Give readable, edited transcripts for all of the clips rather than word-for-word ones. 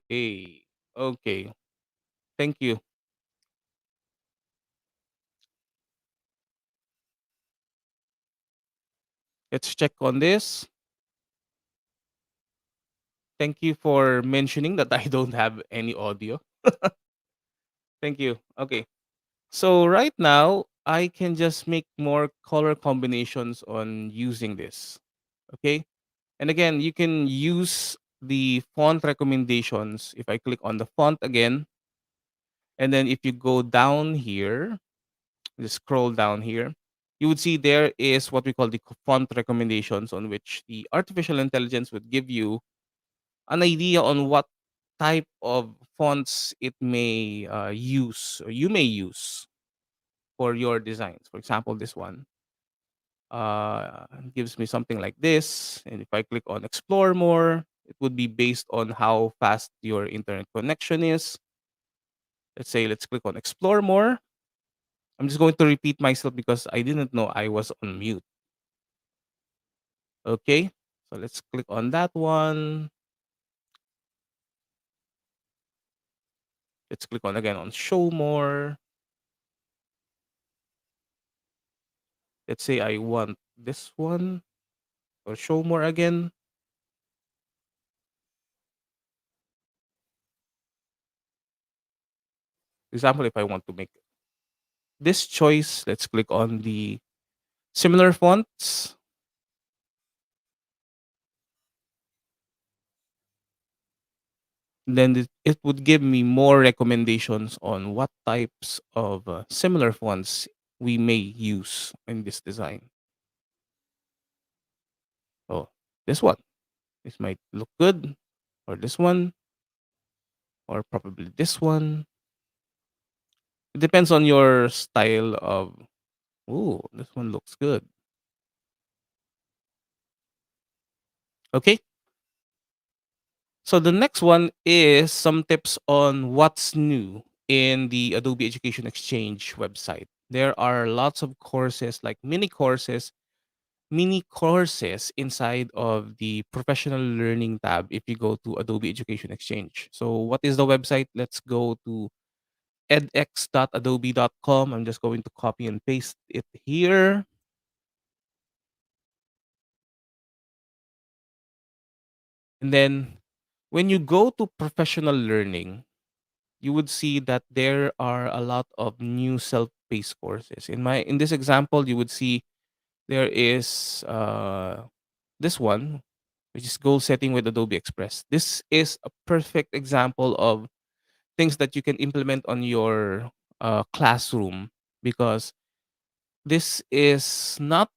Hey, okay. Thank you. Let's check on this. Thank you for mentioning that I don't have any audio. Thank you. Okay. So right now, I can just make more color combinations on using this. Okay. And again, you can use the font recommendations. If I click on the font again, and then if you go down here, just scroll down here, you would see there is what we call the font recommendations, on which the artificial intelligence would give you an idea on what type of fonts it may use, or you may use for your designs. For example, this one gives me something like this. And if I click on explore more, it would be based on how fast your internet connection is. Let's say, let's click on explore more. I'm just going to repeat myself because I didn't know I was on mute. Okay. So let's click on that one. Let's click on again on show more. Let's say I want this one, or show more again. For example, if I want to make this choice, let's click on the similar fonts. Then it would give me more recommendations on what types of similar fonts we may use in this design. Oh, this one. This might look good. Or this one. Or probably this one. It depends on your style of, ooh, this one looks good. Okay. So the next one is some tips on what's new in the Adobe Education Exchange website. There are lots of courses, like mini courses inside of the professional learning tab if you go to Adobe Education Exchange. So what is the website? Let's go to edx.adobe.com. I'm just going to copy and paste it here. And then when you go to professional learning, you would see that there are a lot of new self-paced courses. In this example, you would see there is this one, which is goal setting with Adobe Express. This is a perfect example of things that you can implement on your classroom, because this is not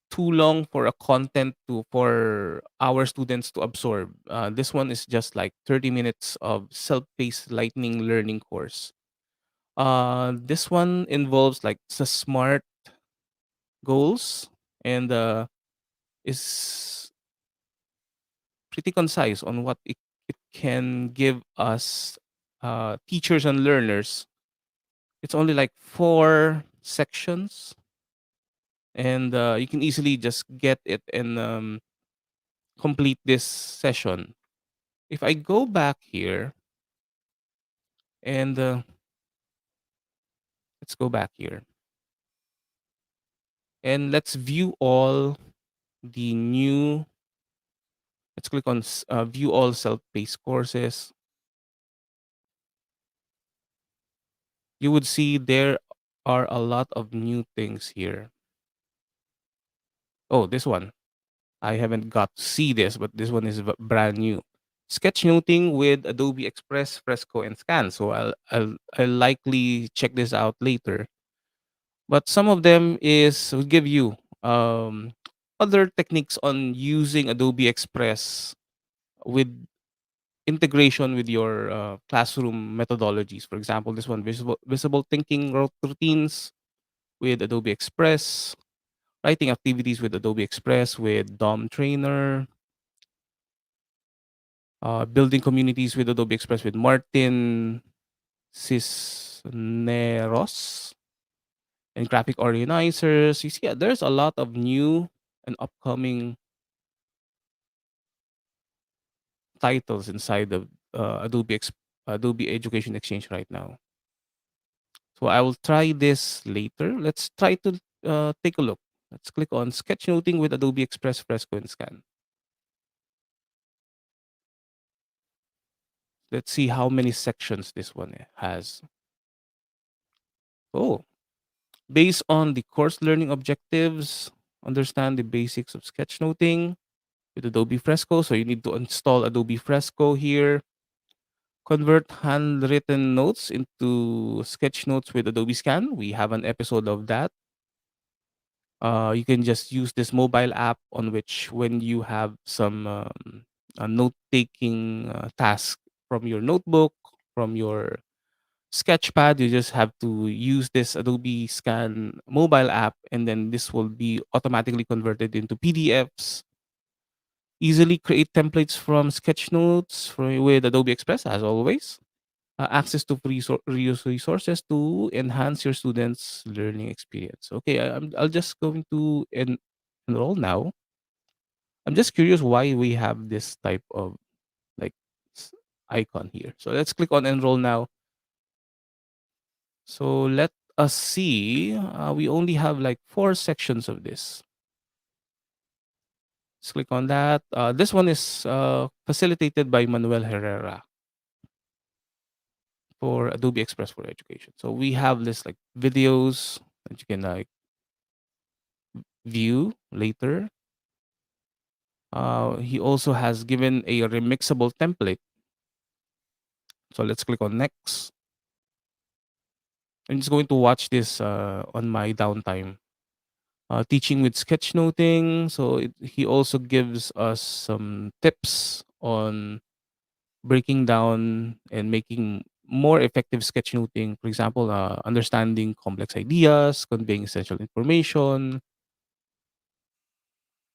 too long for a content to for our students to absorb. This one is just like 30 minutes of self-paced lightning learning course. This one involves like the smart goals, and is pretty concise on what it can give us, teachers and learners. It's only like 4 sections, and you can easily just get it and complete this session. If I go back here and let's go back here and let's view all the new. Let's click on view all self-paced courses. You would see there are a lot of new things here. Oh, this one. I haven't got to see this, but this one is brand new. Sketchnoting with Adobe Express, Fresco, and Scan. So I'll likely check this out later. But some of them is will give you other techniques on using Adobe Express with integration with your classroom methodologies. For example, this one, visible thinking routines with Adobe Express, writing activities with Adobe Express with DOM Trainer, building communities with Adobe Express with Martin Cisneros, and graphic organizers. You see, there's a lot of new and upcoming titles inside of Adobe Education Exchange right now. So I will try this later. Let's try to take a look. Let's click on sketchnoting with Adobe Express Fresco and Scan. Let's see how many sections this one has. Oh, based on the course learning objectives, understand the basics of sketchnoting with Adobe Fresco. So you need to install Adobe Fresco here. Convert handwritten notes into sketch notes with Adobe Scan. We have an episode of that. You can just use this mobile app on which when you have some note-taking task from your notebook, from your sketchpad, you just have to use this Adobe Scan mobile app, and then this will be automatically converted into PDFs. Easily create templates from sketch notes with Adobe Express, as always. Access to free reuse resources to enhance your students' learning experience. Okay, I'll just going to enroll now. I'm just curious why we have this type of like icon here. So let's click on enroll now. So let us see. We only have like 4 sections of this. Let's click on that. This one is facilitated by Manuel Herrera for Adobe Express for Education. So we have this like videos that you can like view later. He also has given a remixable template. So let's click on next. I'm just going to watch this on my downtime. Teaching with sketchnoting. So he also gives us some tips on breaking down and making more effective sketchnoting. For example, understanding complex ideas, conveying essential information.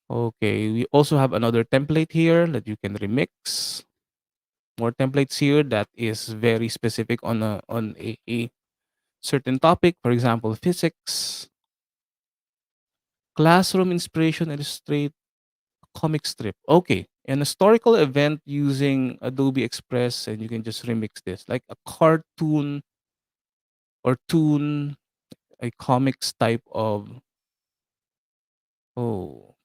Okay, we also have another template here that you can remix. More templates here that is very specific on a certain topic. For example, physics, classroom inspiration, illustrate, comic strip. Okay, an historical event using Adobe Express, and you can just remix this like a cartoon or tune, a comics type of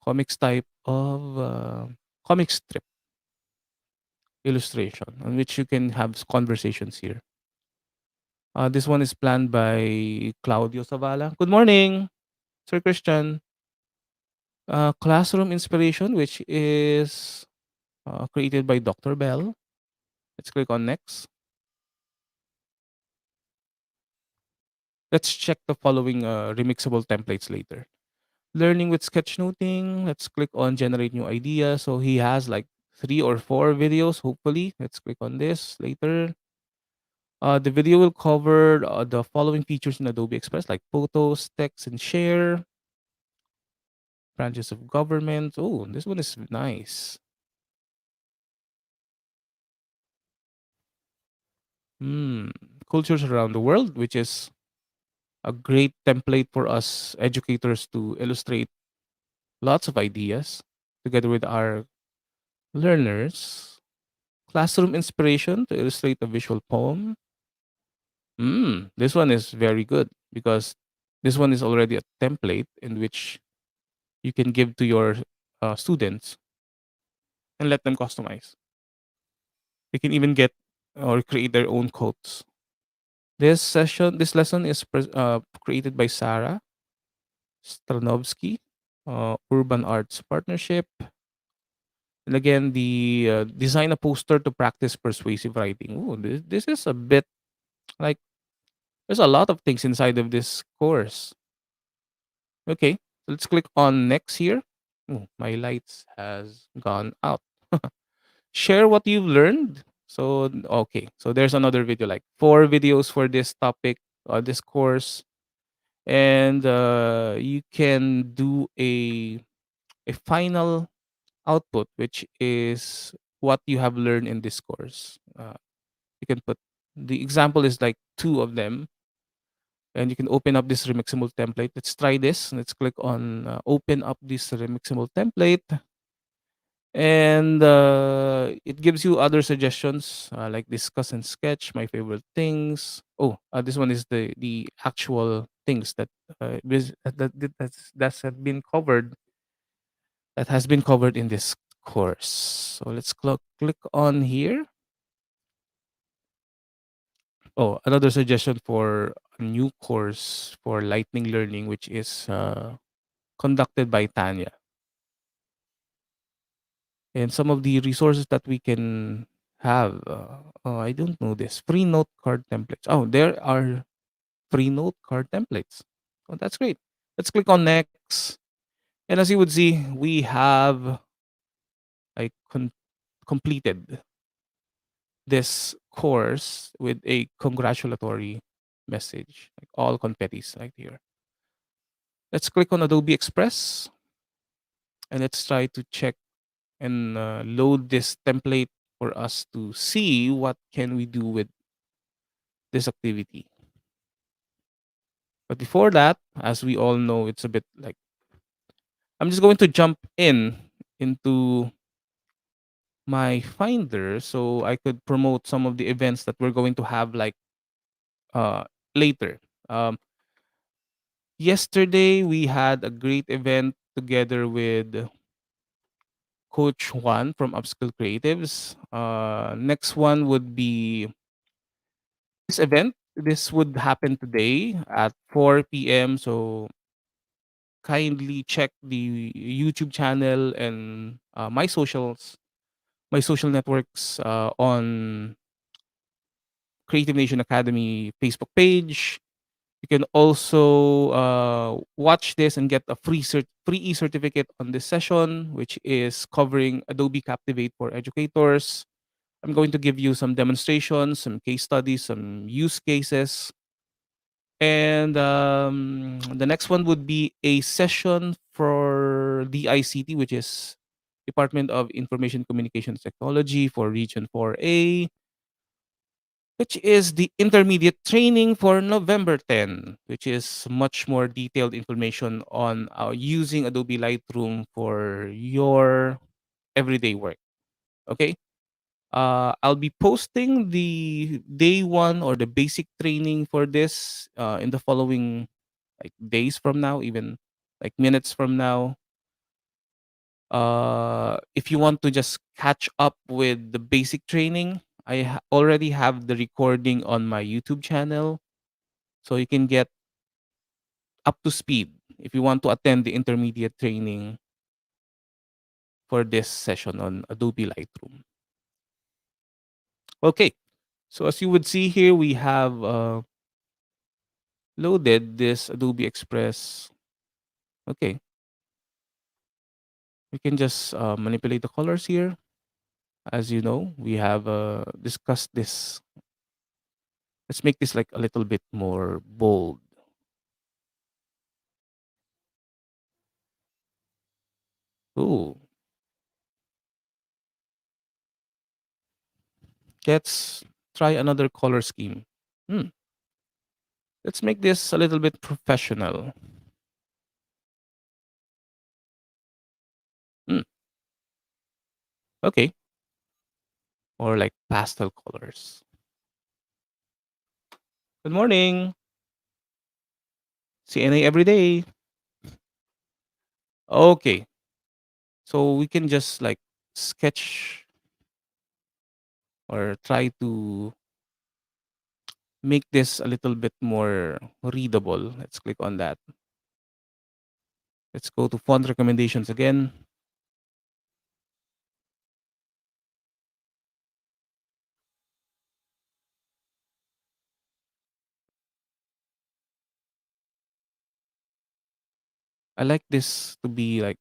comics type of comic strip illustration on which you can have conversations here. This one is planned by Claudio Zavala. Good morning, Sir Christian. Classroom inspiration, which is created by Dr. Bell. Let's click on next. Let's check the following remixable templates later. Learning with sketchnoting. Let's click on generate new idea. So he has like 3 or 4 videos, hopefully. Let's click on this later. The video will cover the following features in Adobe Express, like photos, text, and share. Branches of government. Oh, this one is nice. Hmm. Cultures around the world, which is a great template for us educators to illustrate lots of ideas together with our learners. Classroom inspiration to illustrate a visual poem. This one is very good because this one is already a template in which you can give to your students and let them customize. They can even get or create their own quotes. This lesson is created by Sarah Stranovsky, Urban Arts Partnership. And again, the design a poster to practice persuasive writing. Ooh, this is a bit like there's a lot of things inside of this course. Okay, let's click on next here. Ooh, my lights has gone out. Share what you've learned. So okay, so there's another video, like 4 videos for this topic, this course, and you can do a final output, which is what you have learned in this course. You can put the example is like 2 of them, and you can open up this remixable template. Let's try this. Let's click on open up this remixable template, And it gives you other suggestions like discuss and sketch my favorite things. Oh, this one is the actual things that that's have been covered that has been covered in this course. So let's click on here. Oh, another suggestion for a new course for lightning learning, which is conducted by Tanya. And some of the resources that we can have, oh, I don't know this. Free note card templates. Oh, there are free note card templates. Oh, that's great. Let's click on next. And as you would see, we have like completed this course with a congratulatory message, like all confettis right here. Let's click on Adobe Express and let's try to check and load this template for us to see what can we do with this activity. But before that, as we all know, it's a bit like I'm just going to jump into my finder so I could promote some of the events that we're going to have like uh later. Um Yesterday we had a great event together with Coach Juan from Upskill Creatives. Next one would be this event. This would happen today at 4 p.m. So kindly check the YouTube channel and my social networks on Creative Nation Academy Facebook page. You can also watch this and get a free e-certificate on this session, which is covering Adobe Captivate for educators. I'm going to give you some demonstrations, some case studies, some use cases. And the next one would be a session for DICT, which is Department of Information Communications Technology for Region 4A, which is the intermediate training for November 10, which is much more detailed information on using Adobe Lightroom for your everyday work. Okay. I'll be posting the day one or the basic training for this in the following like days from now, even like minutes from now. If you want to just catch up with the basic training, already have the recording on my YouTube channel, so you can get up to speed if you want to attend the intermediate training for this session on Adobe Lightroom. Okay, so as you would see here, we have loaded this Adobe Express. Okay, we can just manipulate the colors here. As you know, we have discussed this. Let's make this like a little bit more bold. Ooh, let's try another color scheme. Hmm. Let's make this a little bit professional. Hmm. Okay, or like pastel colors. Good morning, CNA Everyday. Okay, so we can just like sketch or try to make this a little bit more readable. Let's click on that. Let's go to font recommendations again. I like this to be like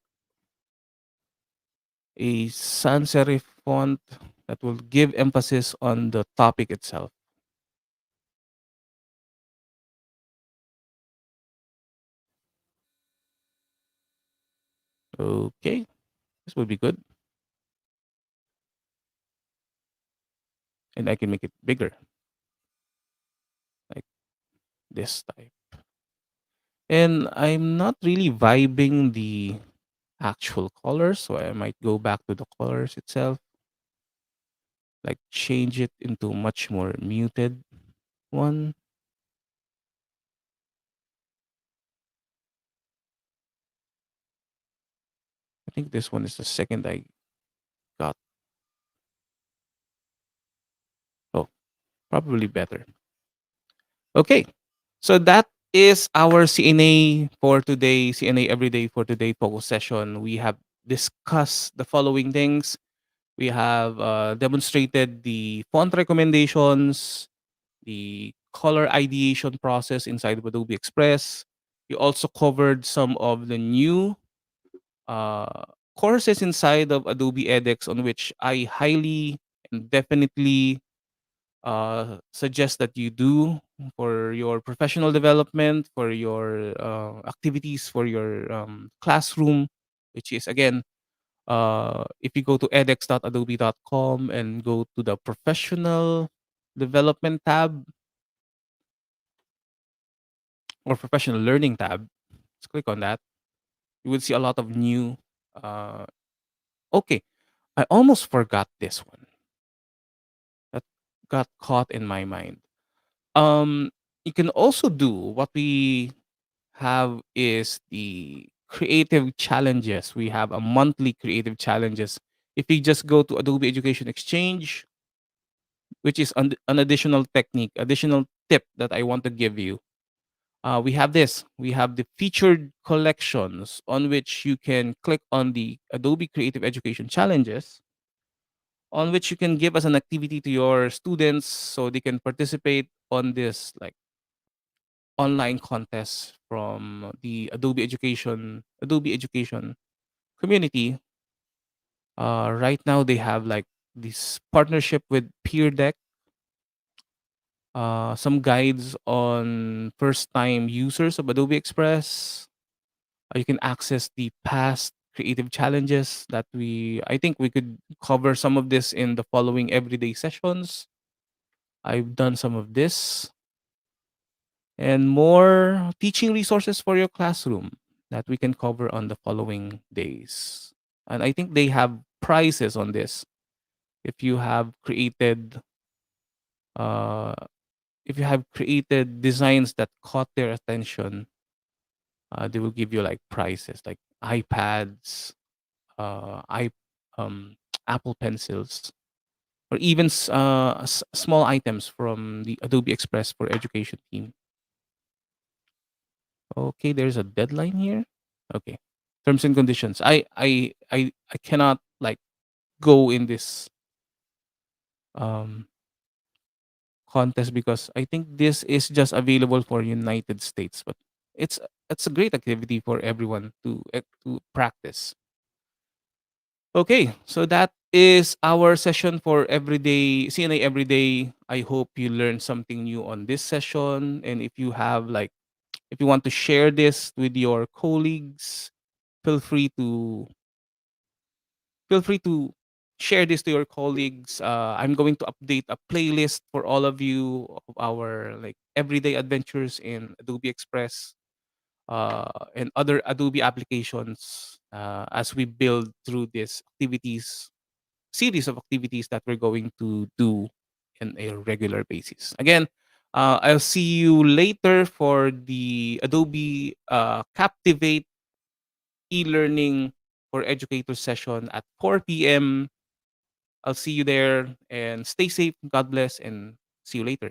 a sans serif font that will give emphasis on the topic itself. Okay, this would be good. And I can make it bigger, like this type. And I'm not really vibing actual colors. So I might go back to the colors itself, like change it into much more muted one. I think this one is the second I got. Oh, probably better. Okay. So that is our CNA for today, CNA Everyday for today focus session. We have discussed the following things. We have demonstrated the font recommendations, the color ideation process inside of Adobe Express. We also covered some of the new uh, courses inside of Adobe EdEx on which I highly and definitely suggest that you do for your professional development, for your activities, for your classroom, which is again, if you go to edX.adobe.com and go to the professional development tab or professional learning tab, let's click on that. You will see a lot of new. Uh, okay, I almost forgot this one that got caught in my mind. Um, you can also do what we have is the creative challenges. We have a monthly creative challenges. If you just go to Adobe Education Exchange, which is an additional technique, additional tip that I want to give you. We have this. We have the featured collections on which you can click on the Adobe Creative Education Challenges, on which you can give as an activity to your students so they can participate on this like online contest from the Adobe Education community. Right now they have like this partnership with Peer Deck, some guides on first time users of Adobe Express. You can access the past creative challenges that I think we could cover some of this in the following everyday sessions. I've done some of this and more teaching resources for your classroom that we can cover on the following days. And I think they have prizes on this. If you have created uh if you have created designs that caught their attention, they will give you like prizes like iPads, I Apple pencils, or even small items from the Adobe Express for Education team. Okay, there's a deadline here. Okay. Terms and conditions. I cannot like go in this um contest because I think this is just available for United States, but it's it's a great activity for everyone to practice. Okay, so that is our session for everyday CNA Everyday. I hope you learned something new on this session, and if you have like if you want to share this with your colleagues, feel free to feel free to share this to your colleagues. I'm going to update a playlist for all of you of our like everyday adventures in Adobe Express and other Adobe applications as we build through this activities series of activities that we're going to do in a regular basis. Again, I'll see you later for the Adobe Captivate e-learning for educators session at 4 p.m. I'll see you there and stay safe. God bless and see you later.